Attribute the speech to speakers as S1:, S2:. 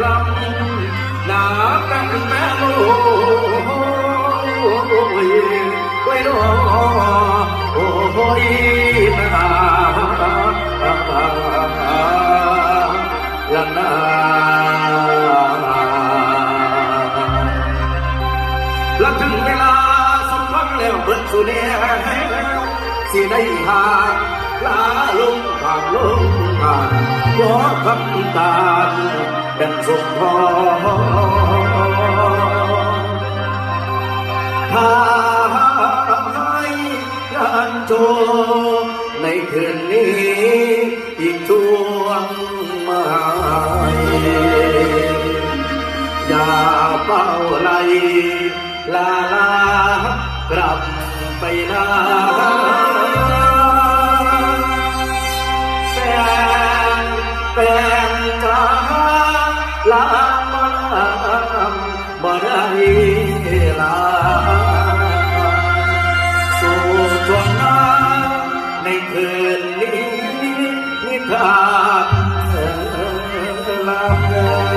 S1: ลำหนากันแม่โลโอ้ยโอ้โอ้ยนาละนาและถึงเวลาสมหวังแล้วเบิดสุเนียสิได้หาลาลงผ่านลงผ่านขอคำตาเป็นสมพรถ้าให้การโจในคืนนี้อีกช่วงมาอย่าเฝ้าไล่ลากลับไปนาแฟนจ้าลามาบ่ได้ลาสู่ช่วงนั้นในคืนนี้นิทานลา